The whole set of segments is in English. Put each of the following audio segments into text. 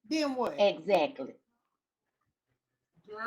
Then what? Exactly. Girl,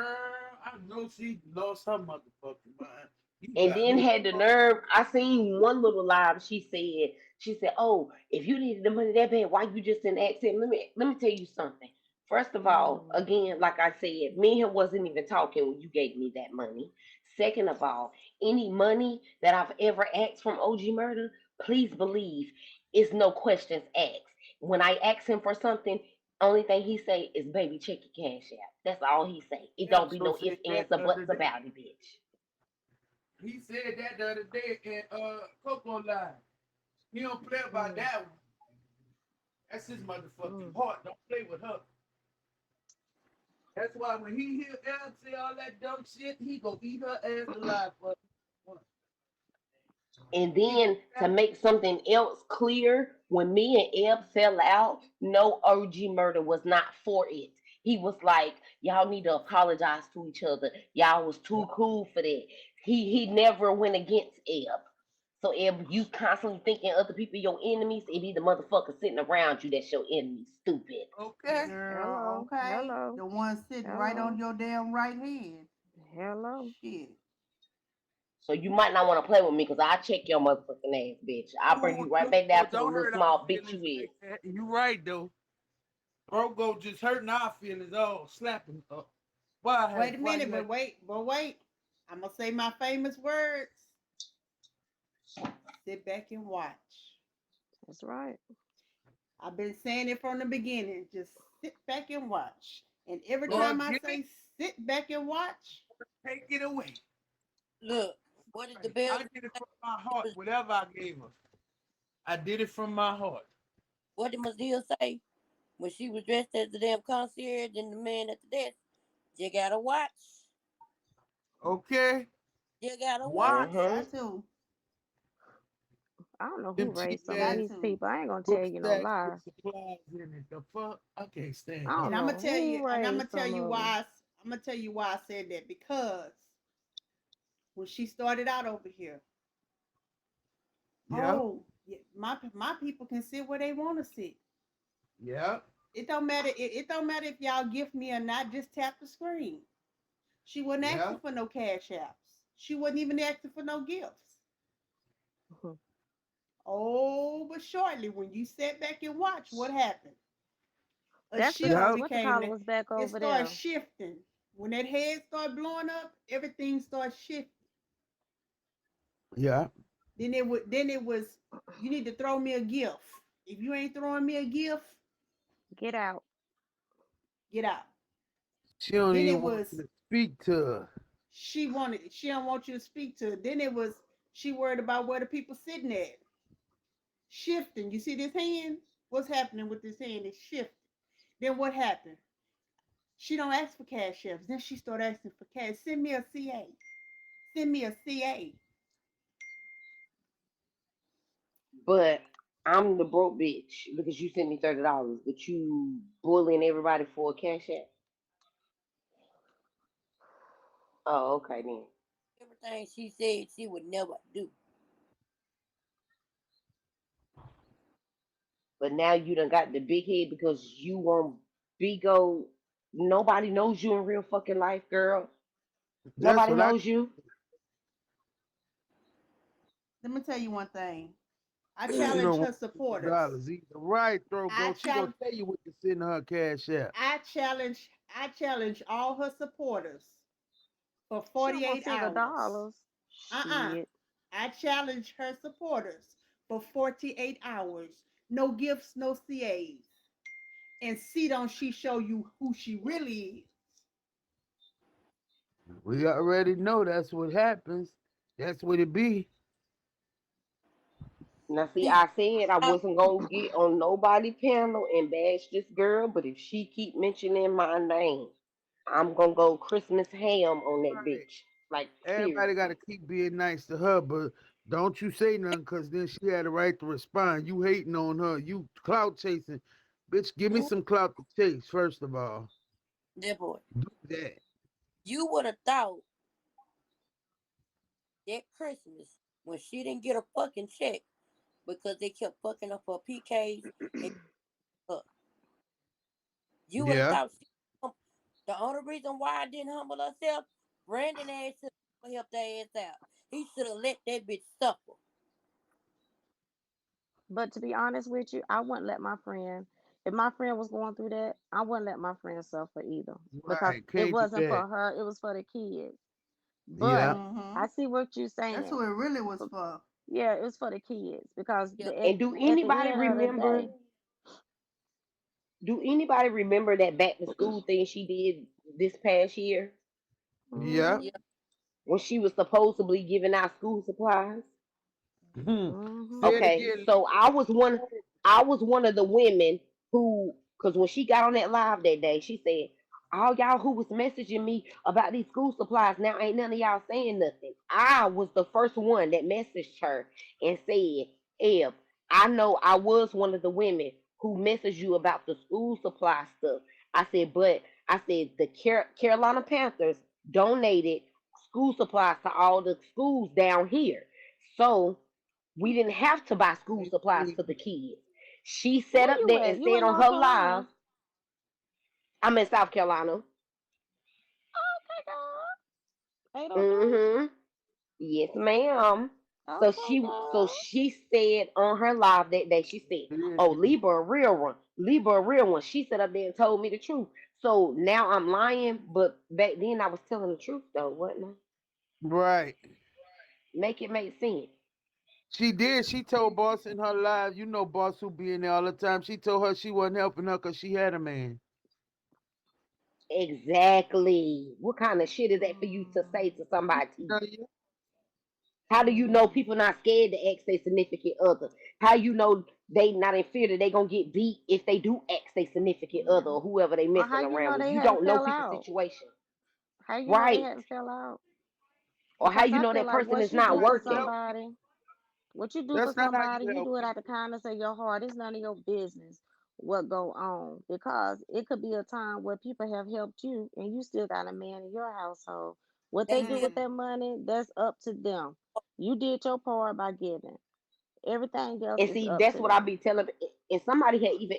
I know she lost her motherfucking mind. You And got then no had the fucking. nerve. I seen one little live. She said, "Oh, if you needed the money that bad, why you just didn't ask him?" Let me tell you something. First of all, Mm. again, like I said, me and him wasn't even talking when you gave me that money. Second of all, any money that I've ever asked from OG Murder, please believe, is no questions asked. When I ask him for something, only thing he say is, "Baby, check your cash out." That's all he say. It don't be Episode no ifs, said ands, that or the other buts day. about it, bitch. He said that the other day in Coco Live. He don't play about Mm. that one. That's his motherfucking Mm. heart. Don't play with her. That's why when he hear Elle say all that dumb shit, he go eat her ass alive for one. And He go then to back. make something else clear, when me and Eb fell out, no OG Murder was not for it. He was like, "Y'all need to apologize to each other. Y'all was too cool for that." He never went against Eb. So if you constantly thinking other people your enemies, it be the motherfucker sitting around you that's your enemy. Stupid. Okay. Girl, Hello, okay. hello, The one sitting right on hello, your damn right hand. hello. Shit. So you might not want to play with me because I check your motherfucking ass, bitch. I'll bring Ooh, you right no, back down to the don't little hurt our small bitch feelings you is. like that. You right though. Bro go just hurting our feelings all slapping up. Wait a Why minute, you but had wait. I'm gonna say my famous words. Sit back and watch. That's right. I've been saying it from the beginning. Just sit back and watch. And every Lord time I Jimmy, say sit back and watch, take it away. Look, what did the Right. Bells I did it say? from my It heart, was, whatever I gave her. I did it from my heart. what did Mazia say when she was dressed as the damn concierge and the man at the desk? You gotta watch. Okay? You gotta Watch. watch. Mm-hmm. got to, I don't know who Them cheap raised some of got ass these to. people. I ain't gonna tell book you no stacks lie. with supplies in it. The fuck? I can't I stand don't her. And I'm gonna know tell you, who and I'm gonna raised tell some you of them. why. I'm gonna tell you why I said that because when she started out over here, Yep. oh, yeah, my people can sit where they want to sit. Yep. It don't matter. It don't matter if y'all gift me or not. Just tap the screen. She wasn't asking Yep. for no cash apps. She wasn't even asking for no gifts. Oh, but shortly, when you sat back and watch, what happened? A That's shift because Yep. what the became. caller was back It over started there. shifting. When that head started blowing up, everything started shifting. Yep. Then it was. You need to throw me a gift. If you ain't throwing me a gift, Get out. get out. She don't Then even it want was you to speak to her. she don't want you to speak to her. Then it was she worried about where the people sitting at. Shifting. You see this hand? What's happening with this hand? It's shifting. Then what happened? She don't ask for cash apps. Then she start asking for cash. Send me a CA. Send me a CA. But I'm the broke bitch because you sent me $30, but you bullying everybody for a cash app. Oh, okay then. Everything she said she would never do. But now you done got the big head because you want Bigo. Nobody knows you in real fucking life, girl. That's Nobody what I knows you. Let me tell you one thing. I she challenge don't her want supporters. $50 either. Right, throw I go. She gonna challenge tell you what to send her cash app. I challenge all her supporters for She don't 48 want hours. $50. Uh-uh. Shit. I challenge her supporters for 48 hours. No gifts, no CAs. And see don't she show you who she really is. We already know that's what happens. That's what it be. Now, see, See, I said I I, wasn't gonna get on nobody panel and bash this girl, but if she keep mentioning my name, I'm gonna go Christmas ham on that Right. bitch. Like Everybody got to seriously. keep being nice to her, but don't you say nothing because then she had the right to respond. You hating on her. You clout chasing. Bitch, give me you some clout to chase, first of all. that boy. Do that. You would have thought that Christmas when she didn't get a fucking check because they kept fucking up her PKs and her. You would have Yeah. thought the only reason why I didn't humble herself, Brandon asked him to help their ass out. He should have let that bitch suffer. But to be honest with you, I wouldn't let my friend, if my friend was going through that, I wouldn't let my friend suffer either. Because Right. it Can't do wasn't that. for her, it was for the kids. Yeah. But Mm-hmm. I see what you're That's saying. who it really was for. Yeah, it was for the kids because Yeah. at, And do at the anybody end of the remember? day, Do anybody remember that back to school thing she did this past year Yeah. hmm Yeah. when she was supposedly giving out school supplies? Hmm. hmm Say it Okay, again. so I was one of the women who, because when she got on that live that day, she said, all y'all who was messaging me about these school supplies, now ain't none of y'all saying nothing. I was the first one that messaged her and said, Eb, I know I was one of the women who messaged you about the school supply stuff. I said, but I said the Carolina Panthers donated school supplies to all the schools down here. So we didn't have to buy school supplies for the kids. She sat where up you there and at? You said in on North her live, Carolina? I'm in South Carolina. Okay, girl. 802. Mm-hmm. Yes, ma'am. So Okay, girl. she said on her live that day, she said, oh, Libra a real one. Libra a real one. She sat up there and told me the truth. So now I'm lying, but back then I was telling the truth though, wasn't I? Right. Make it make sense. She did. She told Boss in her live, you know, Boss who be in there all the time. She told her she wasn't helping her because she had a man. Exactly. What kind of shit is that for you to say to somebody? Now, yeah. How do you know people not scared to ask their significant other? How you know they not in fear that they gonna get beat if they do ask their significant other or whoever they Or messing how you around know with? they You hadn't don't know fell people's out? situation, How you know they right? hadn't fell out? Or how Because you I know feel that like person is what you not do for working? somebody, what you do for That's not how somebody, you you help do it out the people. kindness of your heart. It's none of your business what go on because it could be a time where people have helped you and you still got a man in your household. What They they do still with Mm. that money, that's up to them. You did your part by giving. Everything else And is see, up that's to what I them. be telling. And somebody had even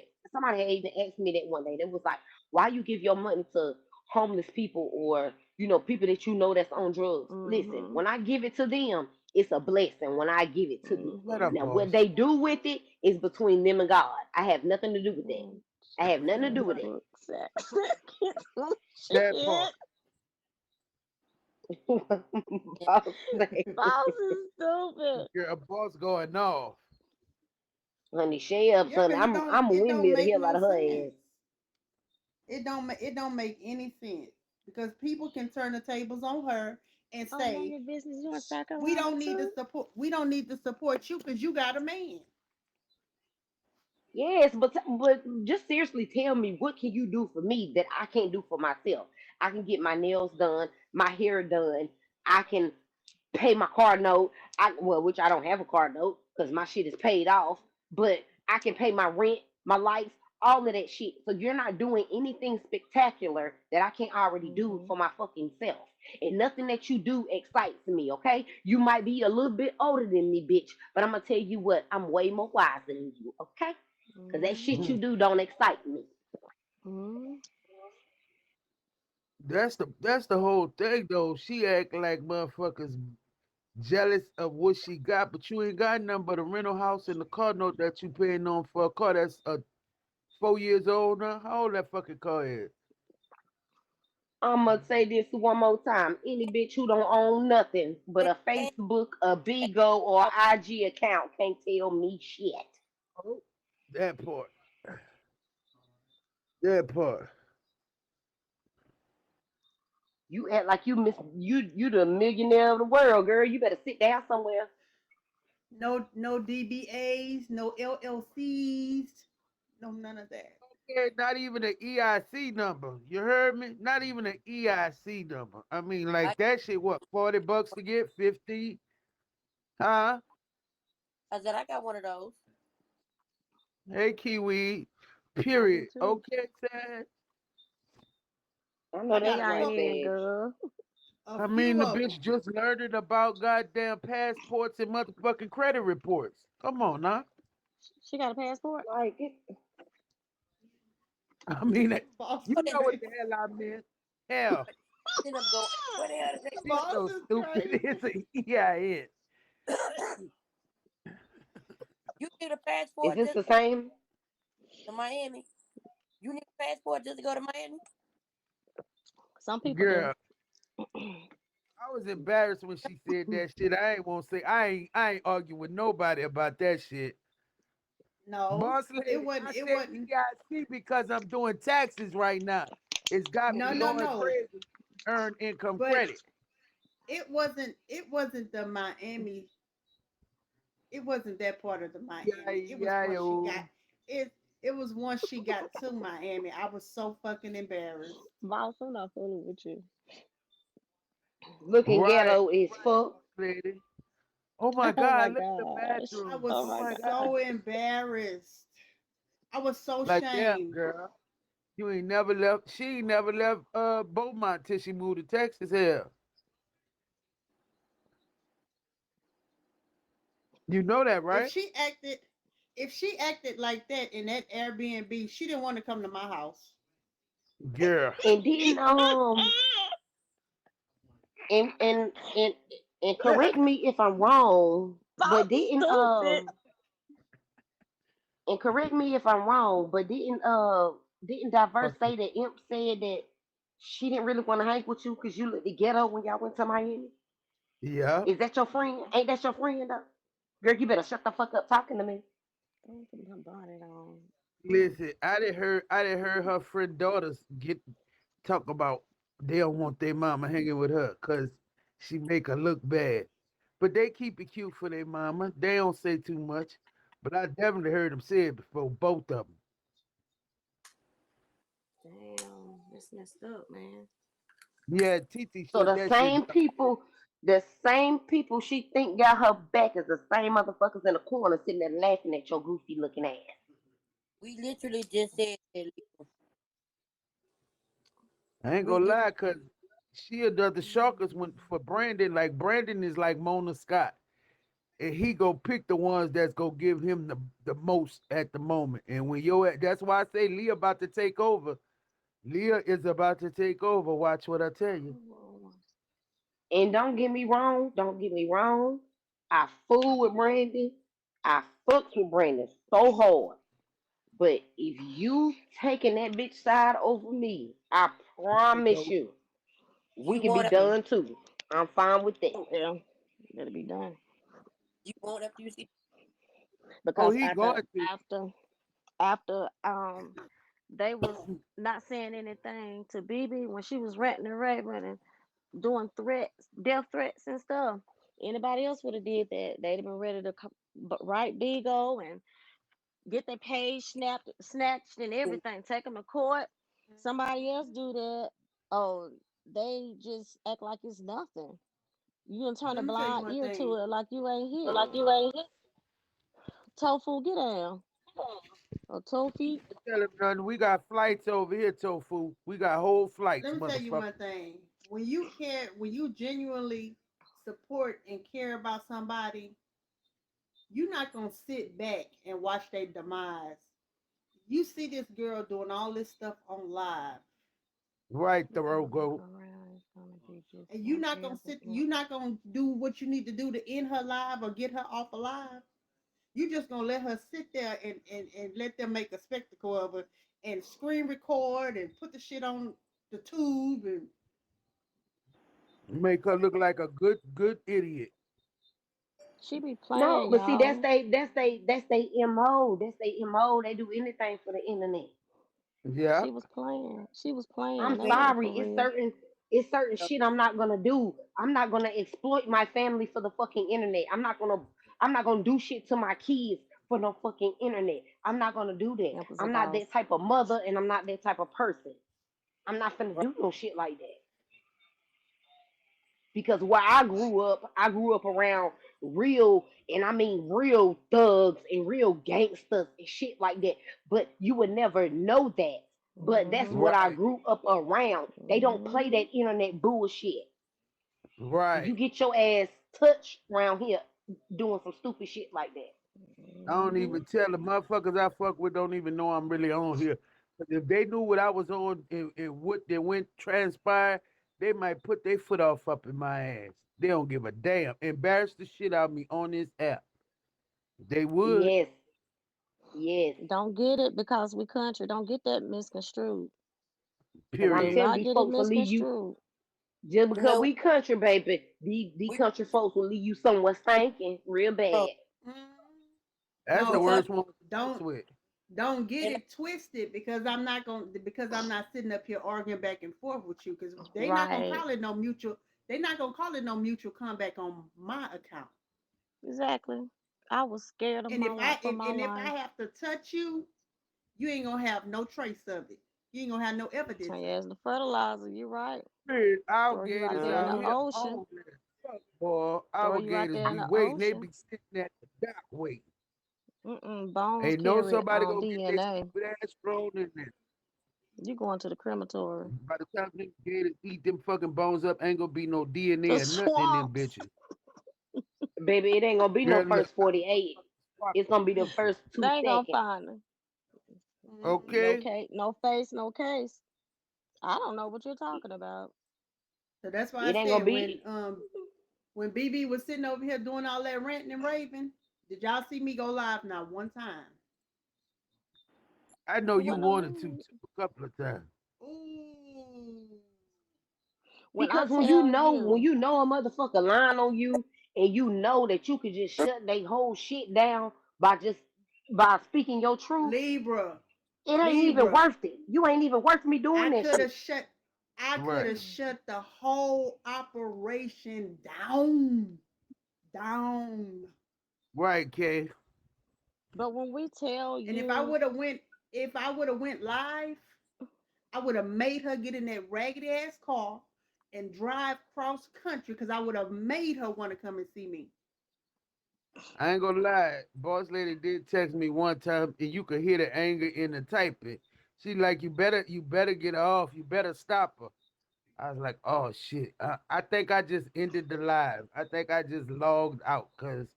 asked me that one day. They was like, "Why you give your money to homeless people or people that you know that's on drugs?" Listen, Mhm. when I give it to them, it's a blessing. When I give it to them, Let Mhm. up, now what Boss. they do with it is between them and God. I have nothing to do with that. Mm. I have nothing to This do with book said That part. shit. it. Boss lady. Boss is stupid. You're a boss going off. Honey, Shell, Yeah, son, cause I'm a it don't windmill the make hell out no of her ass. sense. It don't make any sense because people can turn the tables on her and Oh, none of say your business. You in South we Carolina don't need to too? support. We don't need to support you because you got a man. Yes, but just seriously tell me what can you do for me that I can't do for myself? I can get my nails done, my hair done. I can pay my car note. Which I don't have a car note because my shit is paid off. But I can pay my rent, my lights, all of that shit. So you're not doing anything spectacular that I can't already do Mhm. for my fucking self. And nothing that you do excites me. Okay, you might be a little bit older than me, bitch, but I'm gonna tell you what, I'm way more wiser than you. Okay. Cause that shit Mhm. you do don't excite me. Mhm. That's the whole thing though. She act like motherfuckers jealous of what she got, but you ain't got nothing but a rental house and the car note that you paying on for a car that's 4 years old now. How old that fucking car is? I'm gonna say this one more time. Any bitch who don't own nothing but a and Facebook, a Bigo, or IG account can't tell me shit. Oh, that part. That part. You act like you the millionaire of the world, girl. You better sit down somewhere. No DBAs, no LLCs, no none of that. Yeah, not even an EIC number. You heard me? Not even an EIC number. I mean, I, like that shit, what, $40 to get? 50? Huh? I said I got one of those. Hey, Kiwi. I do Period. too. Okay, Sad. I know I that's got a AI right, couple, head Sage. girl. a I mean, few the of bitch them. just learned about goddamn passports and motherfucking credit reports. Come on, now. She got a passport? Like, I mean, Boss, you What they know what the hell I meant. Hell, end up going, what the hell did they she's boss so is stupid. crazy. It's a EIN. You need a Is passport this just the same? to Miami? You need a passport just to go to Miami? Some people do. Girl, I was embarrassed when she said that shit. I ain't won't say I ain't argue with nobody about that shit. No, Boss lady, I it said you wasn't. got see because I'm doing taxes right now. It's got No, me no, going no. crazy. Earn income But credit. it wasn't the Miami. It wasn't that part of the Yeah, Miami. It was yeah, once she got yo. it. It was once she got to Miami. I was so fucking embarrassed. Boss, I'm not fooling with you. Looking Right, ghetto is fuck. lady. Oh my Oh my God, look at the gosh. I bathroom. was Oh Oh my my god. God. so embarrassed. I was so Like, damn, shamed. girl. You ain't never left. She ain't never left Beaumont till she moved to Texas. Hell, you know that, If right? she acted, if she acted like that in that Airbnb, she didn't want to come to my house. Girl. And then and and correct me if I'm wrong, Boss but didn't stupid. and correct me if I'm wrong, but didn't Diverse Fuck you. say that Imp said that she didn't really want to hang with you because you looked the ghetto when y'all went to Miami? Yeah. Is that your friend? Ain't that your friend though? Girl, you better shut the fuck up talking to me. Don't put my bonnet on. Mm. Listen, I didn't heard her friend daughters get talk about they don't want their mama hanging with her because she make her look bad. But they keep it cute for their mama. They don't say too much. But I definitely heard them say it before, both of them. Damn, that's messed up, man. Yeah, Titi So shut that shit down. the same people she think got her back is the same motherfuckers in the corner sitting there laughing at your goofy looking ass. We literally just said that. I ain't We gonna did. lie, cause she does the Sharkers went for Brandon. Like Brandon is like Mona Scott. And he go pick the ones that's gonna give him the most at the moment. And when that's why I say Leah about to take over. Leah is about to take over. Watch what I tell you. Oh, And don't get me wrong. I fool with Brandon. I fucks with Brandon so hard. But if you taking that bitch side over me, I Take promise over. you, we You can be want done too. I'm fine with that. yeah, that'll be done. you want after you see Oh, Because he going to. after after they was not saying anything to BB when she was ranting and raving and doing threats, death threats and stuff. Anybody else would have did that. They'd have been ready to write Bigo and get their page snatched and everything. Take them to court. Somebody else do that. Oh, they just act like it's nothing. You gonna turn a Let me tell you blind one ear thing. to it like you ain't hear like it. you ain't here. Tofu, get down. Or Tofi. Tell him nothing. We got flights over here, Tofu. We got whole flights, Let me tell you motherfucker. one thing. When you genuinely support and care about somebody, you're not gonna sit back and watch their demise. You see this girl doing all this stuff on live, Right, If I look Thoreau. around, it's gonna be just and one paragraph. you're not gonna do what you need to do to end her live or get her off alive. You just gonna let her sit there and let them make a spectacle of her and screen record and put the shit on the tube and Make her look like a good idiot. She be No, playing, but see y'all. that's they MO. That's they MO. They do anything for the internet. Yeah. She was playing. She was playing. I'm That wasn't sorry. for real. It's certain shit I'm not gonna do. I'm not gonna exploit my family for the fucking internet. I'm not gonna do shit to my kids for no fucking internet. I'm not gonna do that. That was a I'm not boss. that type of mother and I'm not that type of person. I'm not gonna Right. do no shit like that. Because where I grew up around real, and I mean real thugs and real gangsters and shit like that. But you would never know that. But that's Mm-hmm. what I Right. grew up around. They don't play Mm-hmm. that internet bullshit. You Right. get your ass touched around here doing some stupid shit like that. I don't Mm-hmm. even tell the motherfuckers I fuck with don't even know I'm really on here. If they knew what I was on and what they went transpired, they might put their foot off up in my ass. They don't give a damn. Embarrass the shit out of me on this app. They would. Yes, yes. Don't get it because we country. Don't get that misconstrued. Cause I'm Do Period. telling not these get it folks will leave you misconstrued. just You because know, we country, baby. These we country folks will leave you somewhere stinking real oh, bad. Mm. That's No, the we come worst one to mess don't with. get and it twisted because I'm not sitting up here arguing back and forth with you because they not gonna Right. call it no mutual. They not gonna call it no mutual comeback on my account. Exactly. I was scared of And my life for my if I life. have to touch you, you ain't gonna have no trace of it. You ain't gonna have no evidence Turn of you as it. the fertilizer. You right. Period. Throw you out Alligators there in the out here Mm-hmm. ocean. on that fuck, boy. Throw you out Alligators there in be the waiting. They ocean. be sitting at the dock waiting. Bones Ain't no carry somebody gonna get their DNA. stupid ass thrown in there. You going to the crematory. By the time them gators eat them fucking bones up, ain't gonna be no DNA The or nothing in them swamps. bitches. Baby, it ain't gonna be no Girl, look, first 48. It's gonna be the first They two ain't gonna seconds. find her. Hmm. No okay? case, no face, no case. I don't know what you're talking about. So that's why I It ain't gonna said be. when BB was sitting over here doing all that ranting and raving, did y'all see me go live not one time? I know It you wasn't no wanted to need. too, a couple of times. Ooh. When I Because tell when you, you know a motherfucker lying on you, and you know that you could just shut they whole shit down by speaking your truth, Libra, it ain't even Libra. worth it. You ain't even worth me I doing that could shit. have shut I could Right. have shut the whole operation down. Down. Right, Kay. but when we tell And you, if I would have went live, I would have made her get in that raggedy ass car and drive cross country because I would have made her want to come and see me. I ain't gonna lie. Boss lady did text me one time and you could hear the anger in the typing. She like, you better get her off. You better stop her. I was like, oh shit. I think I just ended the live. I think I just logged out because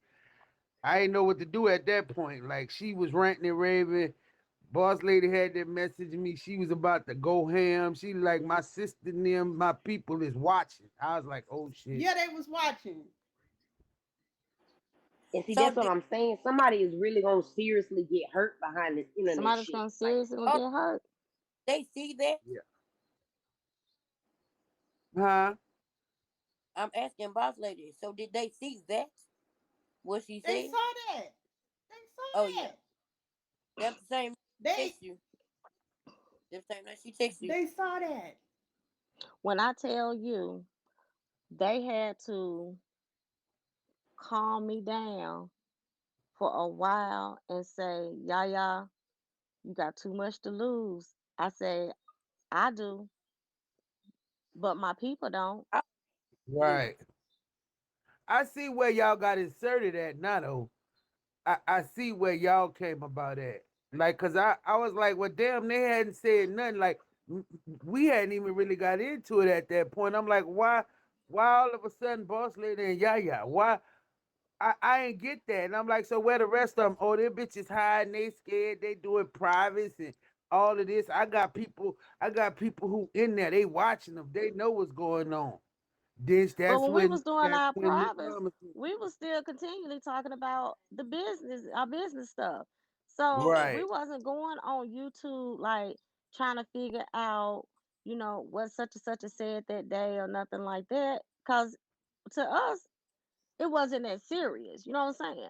I didn't know what to do at that point. Like she was ranting and raving. Boss lady had that message me. She was about to go ham. She like, my sister and them, my people is watching. I was like, oh shit. Yeah, they was watching. And see, so that's what I'm saying. Somebody is really gonna seriously get hurt behind this internet somebody's shit. gonna Like, seriously oh, get hurt. they see that. Yeah. Huh? I'm asking boss lady. So did they see that? What she They said? saw that. They Oh saw yeah, that. that's the same They text you. The same that she text you. they saw that. When I tell you, they had to calm me down for a while and say, Yaya, you got too much to lose. I say, I do, but my people don't. I do. Right. I see where y'all got inserted at now though. I see where y'all came about at. Like, cause I was like, well, damn, they hadn't said nothing. Like, we hadn't even really got into it at that point. I'm like, why all of a sudden, boss lady and Yaya? Why? I ain't get that. And I'm like, so where the rest of them? Oh, them bitches hiding, they scared, they doing privates and all of this. I got people who in there, they watching them, they know what's going on. This But that's when we when was doing that's our when Miss privates, Mama we was still continually talking about the business, our business stuff. So we right, wasn't going on YouTube like trying to figure out, what such and such a said that day or nothing like that. Cause to us, it wasn't that serious. You know what I'm saying?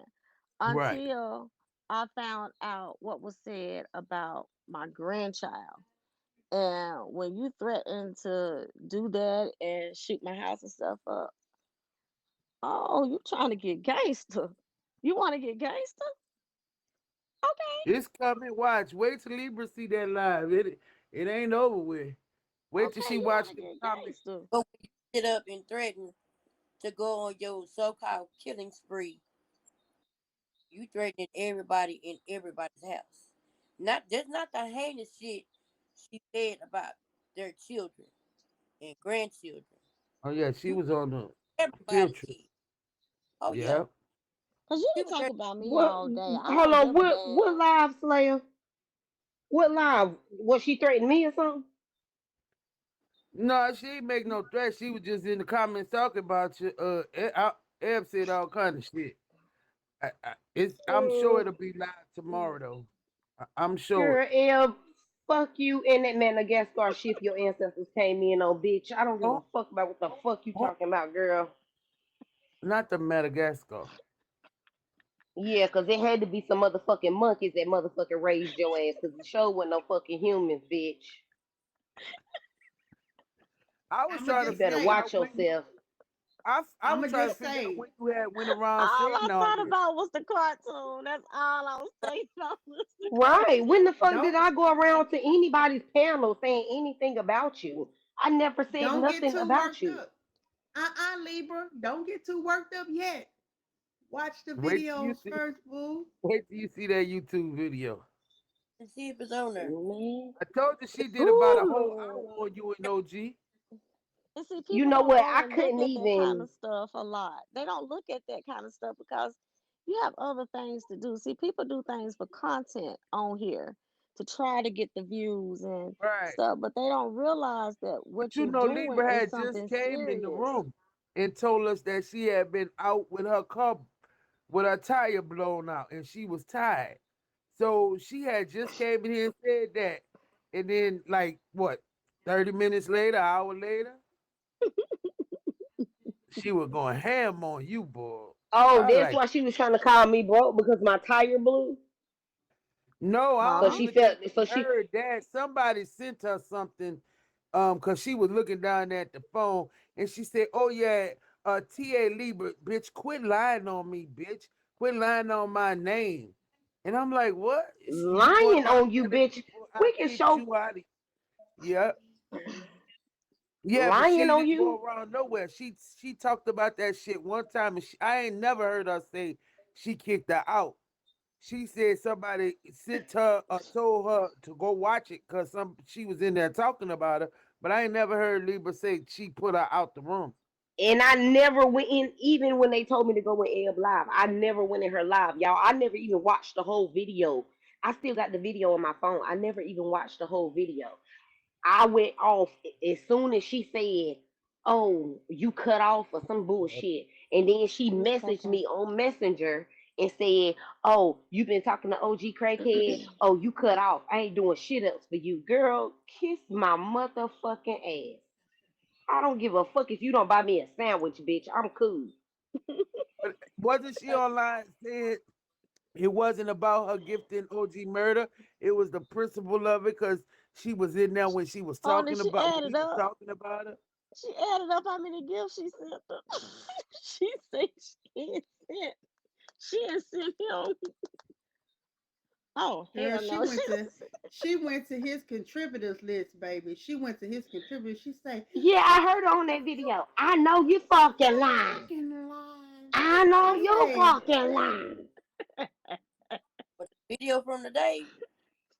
right. Until I found out what was said about my grandchild. And when you threaten to do that and shoot my house and stuff up, oh, you trying to get gangster. You want to get gangster? Okay. It's coming. Watch. Wait till Libra see that live. It ain't over with. Wait till Okay, she you want watch to the get comments. gangster. But when you sit up and threaten to go on your so-called killing spree, you threatening everybody in everybody's house. Not just not the heinous shit she said about their children and grandchildren. Oh yeah, she You was on the field everybody trip. kid. Oh yeah. Yeah. Because you She can was talk there. about me what? all day. I Hold don't on. give a What damn. live Slayer? What live? Was she threatening me or something? No, she ain't make no threat. She was just in the comments talking about you. Eb said all kind of shit. I'm sure Mm, it'll be live tomorrow though. I'm sure. girl, Eb, fuck you and that Madagascar shit your ancestors came in on, bitch. I don't give a Oh, fuck about what the fuck you oh, talking about, girl. not the Madagascar. Yeah, 'cause it had to be some motherfucking monkeys that motherfucking raised your ass, 'cause the show wasn't no fucking humans, bitch. I was I'ma trying to You just better figure say, out watch when you. yourself. I was I'ma trying to just figure out say, when you had went around All I saying all thought this. about was the cartoon. That's all I was thinking about was the Right. When the cartoon. fuck did don't I go around to anybody's panel saying anything about you? I never said don't get nothing too about worked you. up. Libra, don't get too worked up yet. Watch the Wait till you videos see. first, boo. Wait till you see that YouTube video. And see if it's on there. Man. I told you she did about a whole Ooh. hour on you and OG. And see, You people know don't what? go I and look couldn't at that kind even. of stuff a lot. They don't look at that kind of stuff because you have other things to do. See, people do things for content on here to try to get the views and Right. stuff, but they don't realize that But what you you're know, doing Libra is had just something came in the serious. room and told us that she had been out with her car with her tire blown out and she was tired. So she had just came in here and said that. And then like what, 30 minutes later, hour later, she was going ham on you, boy. Oh, I that's like, why she was trying to call me broke because my tire blew. no, I So don't Huh? she even think felt. it So was she. her dad. Somebody sent her something, cause she was looking down at the phone and she said, "Oh yeah, T.A. Lieber, bitch, quit lying on me, bitch, quit lying on my name." And I'm like, "What? You going Lying around on you, telling bitch. people I We can kicked show you out of?" Yeah, yeah, but lying she on didn't you. go around nowhere. She talked about that shit one time, and I ain't never heard her say she kicked her out. She said somebody sent her or told her to go watch it because she was in there talking about her, but I ain't never heard Libra say she put her out the room. And I never went in, even when they told me to go in Eb live. I never went in her live, y'all. I never even watched the whole video. I still got the video on my phone. I never even watched the whole video. I went off as soon as she said, "Oh, you cut off" or some bullshit. And then she Let me say messaged something. me on Messenger and said, "Oh, you been talking to OG Crackhead? Oh, you cut off. I ain't doing shit else for you." Girl, kiss my motherfucking ass. I don't give a fuck if you don't buy me a sandwich, bitch. I'm cool. But wasn't she online saying it wasn't about her gifting OG murder? It was the principle of it because she was in there when she was Oh, then talking she about when added he was up. talking about her. She added up how many gifts she sent them. She said sent. She had sent him. Oh Girl, hell no! she went to his contributors list, baby. She went to his contributors. She say, Yeah, I heard on that video. I know you fucking lying. fucking lying. I know I you say, fucking lying. But the video from the day,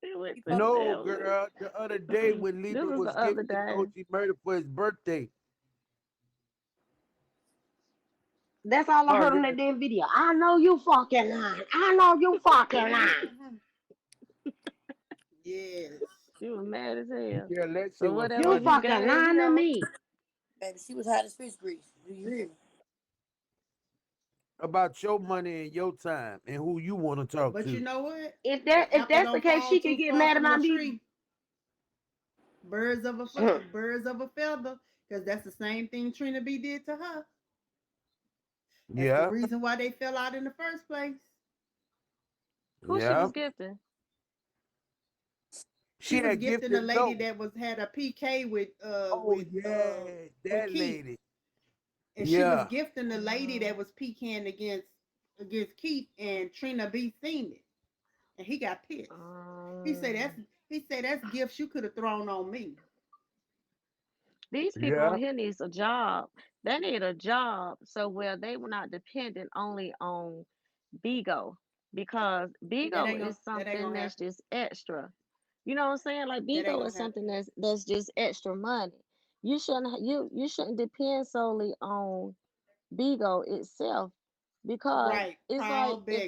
She went he to posted No, them list. girl, the other day when This Libra was was the other gifting day. OG murder for his birthday. That's all I Oh heard on yeah, that damn video. I know you fucking lying. I know you fucking lying. mhm. Yes. She was mad as hell. yeah, that shit So was whatever You funny. you fucking gave lying to him, me. baby, she was hot as fish grease. Do you hear me? About your money and your time and who you want to talk But you to. know what? If The that if apple that's the don't case, fall she can too get far mad from the about me. tree. Birds of a feather, because that's the same thing Trina B did to her. That's the Yeah, reason why they fell out in the first place. who she yeah. was gifting? She She was had gifting a gifted lady no. that was had a PK Oh yeah, with that Keith, lady. and she was Yeah, gifting the lady Mm, that was PKing against Keith, and Trina B seen it, and he got pissed. He said um, that's that's gifts you could have thrown on me. these people yeah. on here needs a job. They need a job so where they were not dependent only on Bigo because Bigo is That ain't something gonna that's happen. just extra. You know what I'm saying? Like That ain't Bigo is gonna something happen. that's just extra money. You shouldn't depend solely on Bigo itself because Right, it's like proud beggar.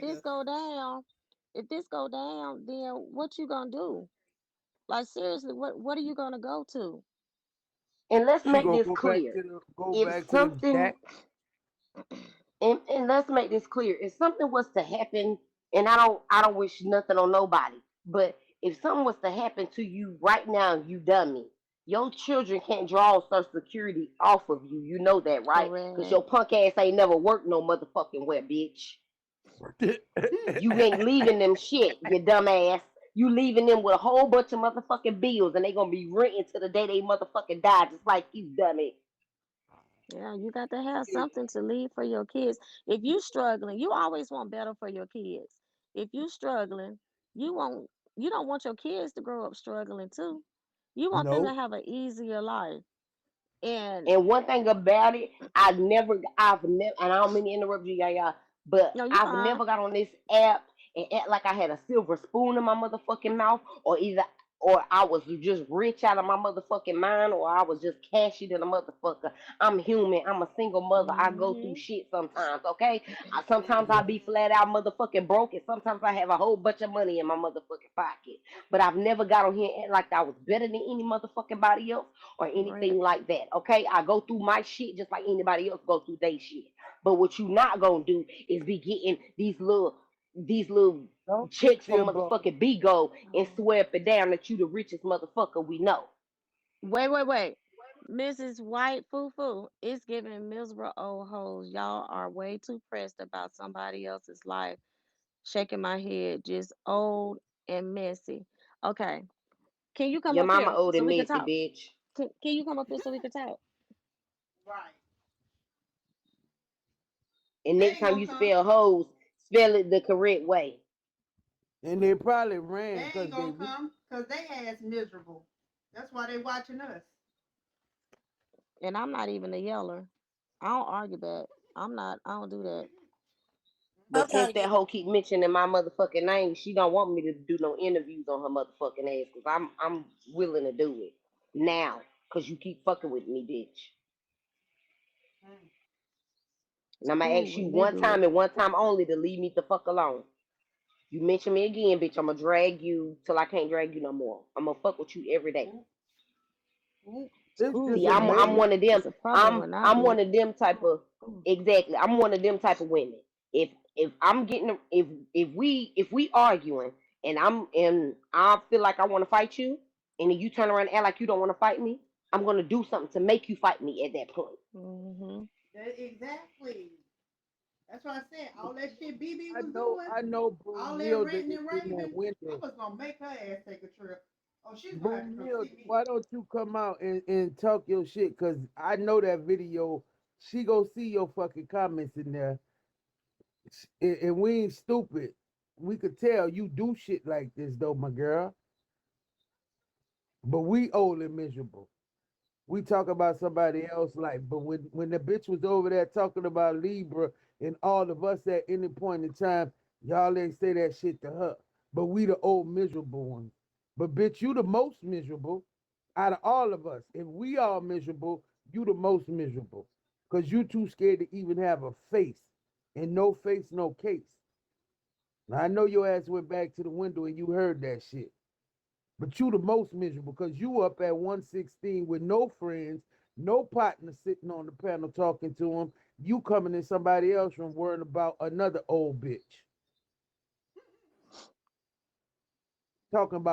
if this go down, then what you gonna do? Like seriously, what are you gonna go to? And let's She make gonna this clear. go If back to the something, jack. and let's make this clear. If something was to happen, and I don't wish nothing on nobody, but if something was to happen to you right now, you dummy, your children can't draw Social Security off of you. You know that, right? Because Correct. your punk ass ain't never worked no motherfucking where, bitch. You ain't leaving them shit, you dumbass. You leaving them with a whole bunch of motherfucking bills, and they gonna be renting to the day they motherfucking die, just like you, dummy. Yeah, you got to have something to leave for your kids. If you struggling, you always want better for your kids. If you struggling, you want you don't want your kids to grow up struggling too. You want them to No, have an easier life. And And one thing about it, I've never, and I don't mean to interrupt you, y'all, but no, you I've fine. never got on this app and act like I had a silver spoon in my motherfucking mouth, or I was just rich out of my motherfucking mind, or I was just cashy than a motherfucker. I'm human. I'm a single mother. I go through Hmm. shit sometimes, okay? Sometimes I be flat out motherfucking broke, and sometimes I have a whole bunch of money in my motherfucking pocket. But I've never got on here and act like I was better than any motherfucking body else or anything Right. like that. Okay, I go through my shit just like anybody else go through their shit. But what you not gonna do is be getting these little don't checks see from about. motherfucking Bigo and Oh. swear up and down that you the richest motherfucker we know. Wait. Mrs. White Foo, it's giving miserable old hoes. Y'all are way too pressed about somebody else's life. Shaking my head, just old and messy. Okay. Can you come Your up mama here old so and we can messy, talk? bitch. Can you come up here so we can talk? Right. And They next ain't time gonna you come. spell hoes, spell it the correct way. And they probably They ran ain't because they gonna weak. come because they ass miserable. That's why they watching us. And I'm not even a yeller. I don't argue back. I don't do that. But I'm trying since to that get hoe keep mentioning my motherfucking name, she don't want me to do no interviews on her motherfucking ass. Cause I'm willing to do it now. Cause you keep fucking with me, bitch. Mm. And I'm gonna Ooh, ask you when they one do time it. and one time only to leave me the fuck alone. You mention me again, bitch. I'm gonna drag you till I can't drag you no more. I'm gonna fuck with you every day. Oop, oop. It's Ooh, just See, a I'm man. one of them. it's a problem I'm when I I'm do one it. of them type of Ooh. exactly. I'm one of them type of women. If I'm getting if we arguing and I feel like I want to fight you, and then you turn around and act like you don't want to fight me, I'm gonna do something to make you fight me at that point. Hmm. Exactly. That's why I said all that shit BB I was know, doing, I know all that Brunilda ranting is and in that raving. I window. was gonna make her ass take a trip. Oh, she's gonna have to come Brunilda, see me. why don't you come out and talk your shit? Cause I know that video. She go see your fucking comments in there. And we ain't stupid. We could tell you do shit like this though, my girl. But we old and miserable. We talk about somebody else life, but when the bitch was over there talking about Libra and all of us at any point in time, y'all ain't say that shit to her. But we the old miserable ones. But bitch, you the most miserable out of all of us. If we all miserable, you the most miserable. Cause you too scared to even have a face. And no face, no case. Now I know your ass went back to the window and you heard that shit. But you the most miserable because you up at 116 with no friends, no partner sitting on the panel talking to him. You coming in somebody else's room worrying about another old bitch. Talking about